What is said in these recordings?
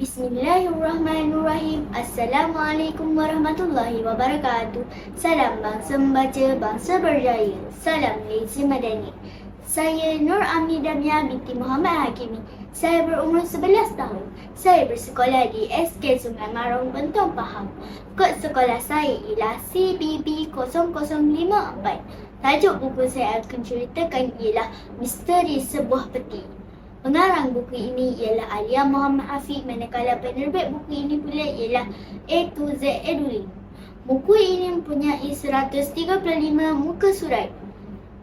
Bismillahirrahmanirrahim. Assalamualaikum warahmatullahi wabarakatuh. Salam bangsa membaca, bangsa berjaya. Salam Malaysia Madani. Saya Nur Amidah Mia binti Muhammad Hakimi. Saya berumur 11 tahun. Saya bersekolah di SK Sungai Marong, Bentong Pahang. Kod sekolah saya ialah CBB 0054. Tajuk buku saya akan ceritakan ialah Misteri Sebuah Peti. Pengarang buku ini ialah Alia Muhammad Afiq, manakala penerbit buku ini pula ialah A2Z Edulin. Buku ini mempunyai 135 muka surat.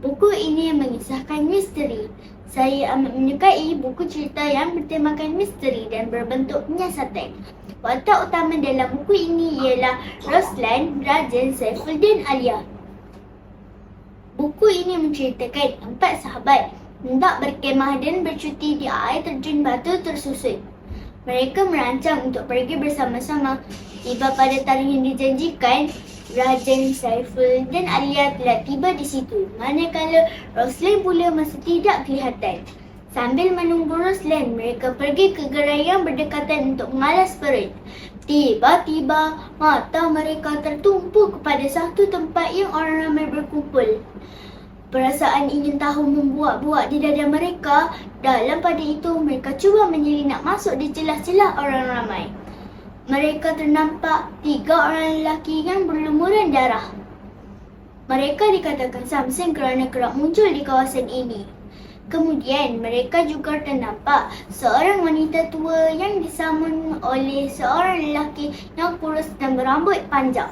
Buku ini mengisahkan misteri. Saya amat menyukai buku cerita yang bertemakan misteri dan berbentuk penyiasatan. Watak utama dalam buku ini ialah Roslan, Rajan, Saiful dan Alia. Buku ini menceritakan 4 sahabat hendak berkemah dan bercuti di air terjun Batu Tersusun. Mereka merancang untuk pergi bersama-sama. Tiba pada tarikh yang dijanjikan, Rajan, Saiful dan Alia telah tiba di situ, manakala Roslan pula masih tidak kelihatan. Sambil menunggu Roslan, mereka pergi ke gerai yang berdekatan untuk mengalas perut. Tiba-tiba, mata mereka tertumpu kepada satu tempat yang orang ramai berkumpul. Perasaan ingin tahu membuat-buat di dada mereka. Dalam pada itu, mereka cuba menyelinap masuk di celah-celah orang ramai. Mereka ternampak 3 orang lelaki yang berlumuran darah. Mereka dikatakan samseng kerana kerap muncul di kawasan ini. Kemudian, mereka juga ternampak seorang wanita tua yang disamun oleh seorang lelaki yang kurus dan berambut panjang.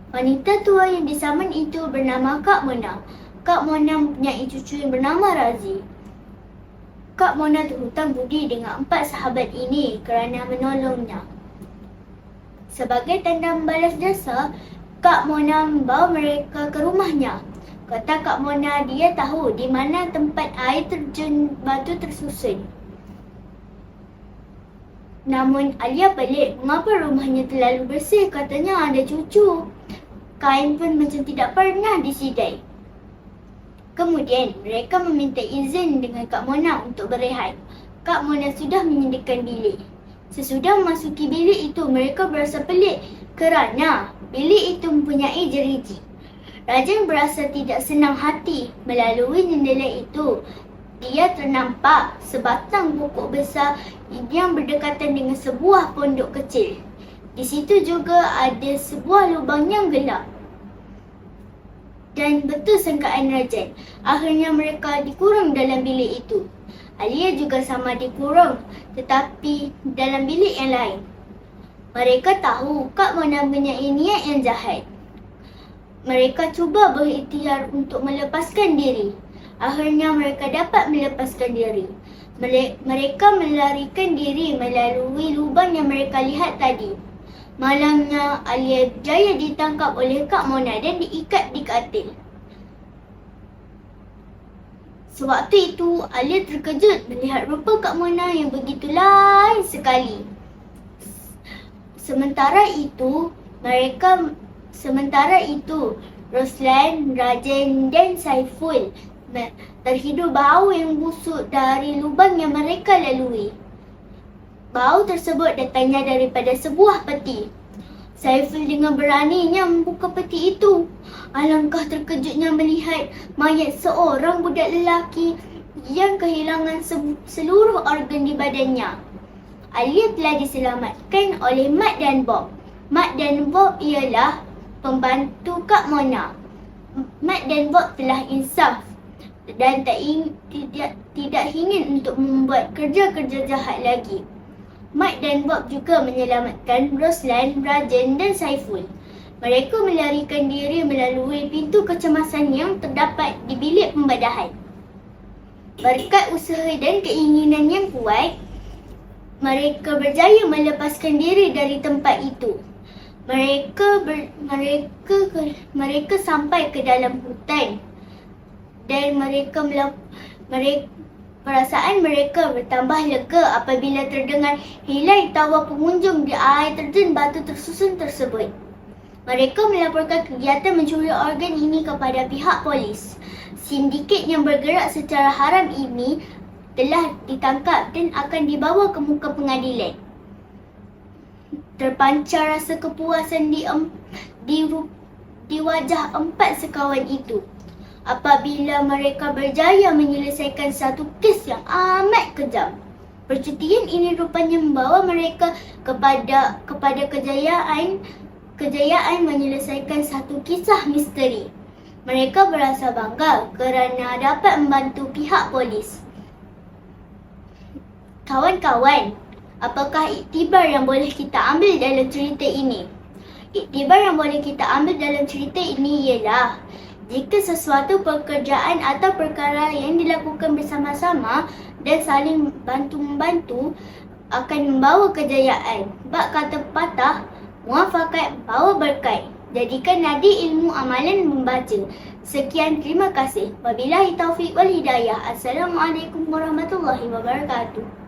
Wanita tua yang disamun itu bernama Kak Mona. Kak Mona mempunyai cucu yang bernama Razi. Kak Mona terhutang budi dengan 4 sahabat ini kerana menolongnya. Sebagai tanda membalas jasa, Kak Mona membawa mereka ke rumahnya. Kata Kak Mona, dia tahu di mana tempat air terjun Batu Tersusun. Namun Alia pelik, mengapa rumahnya terlalu bersih? Katanya ada cucu. Kain pun macam tidak pernah disidai. Kemudian, mereka meminta izin dengan Kak Mona untuk berehat. Kak Mona sudah menyediakan bilik. Sesudah memasuki bilik itu, mereka berasa pelik kerana bilik itu mempunyai jeriji. Rajan berasa tidak senang hati. Melalui jendela itu, dia ternampak sebatang pokok besar yang berdekatan dengan sebuah pondok kecil. Di situ juga ada sebuah lubang yang gelap. Dan betul sangkaan Rajan, akhirnya mereka dikurung dalam bilik itu. Alia juga sama dikurung, tetapi dalam bilik yang lain. Mereka tahu Kak Mona mempunyai niat yang jahat. Mereka cuba berikhtiar untuk melepaskan diri. Akhirnya mereka dapat melepaskan diri. Mereka melarikan diri melalui lubang yang mereka lihat tadi. Malangnya, Alia berjaya ditangkap oleh Kak Mona dan diikat di katil. Sewaktu itu, Alia terkejut melihat rupa Kak Mona yang begitu lain sekali. Sementara itu, Roslan, Rajan dan Saiful terhidur bau yang busuk dari lubang yang mereka lalui. Bau tersebut datangnya daripada sebuah peti. Saiful dengan beraninya membuka peti itu. Alangkah terkejutnya melihat mayat seorang budak lelaki yang kehilangan seluruh organ di badannya. Alia telah diselamatkan oleh Mat dan Bob. Mat dan Bob ialah pembantu Kak Mona. Mat dan Bob telah insaf dan tidak ingin untuk membuat kerja-kerja jahat lagi. Mat dan Bob juga menyelamatkan Roslan, Rajan dan Saiful. Mereka melarikan diri melalui pintu kecemasan yang terdapat di bilik pembadahan. Berkat usaha dan keinginan yang kuat, mereka berjaya melepaskan diri dari tempat itu. Mereka sampai ke dalam hutan dan perasaan mereka bertambah lega apabila terdengar hilai tawa pengunjung di air terjun Batu Tersusun tersebut. Mereka melaporkan kegiatan mencuri organ ini kepada pihak polis. Sindiket yang bergerak secara haram ini telah ditangkap dan akan dibawa ke muka pengadilan. Terpancar rasa kepuasan di wajah empat sekawan itu apabila mereka berjaya menyelesaikan satu kes yang amat kejam. Percutian ini rupanya membawa mereka kepada kejayaan menyelesaikan satu kisah misteri. Mereka berasa bangga kerana dapat membantu pihak polis. Kawan-kawan, apakah iktibar yang boleh kita ambil dalam cerita ini? Iktibar yang boleh kita ambil dalam cerita ini ialah jika sesuatu pekerjaan atau perkara yang dilakukan bersama-sama dan saling bantu-membantu akan membawa kejayaan. Bab kata pepatah, muafakat bawa berkat. Jadikan nadi ilmu amalan membaca. Sekian, terima kasih. Wabillahi taufiq wal hidayah. Assalamualaikum warahmatullahi wabarakatuh.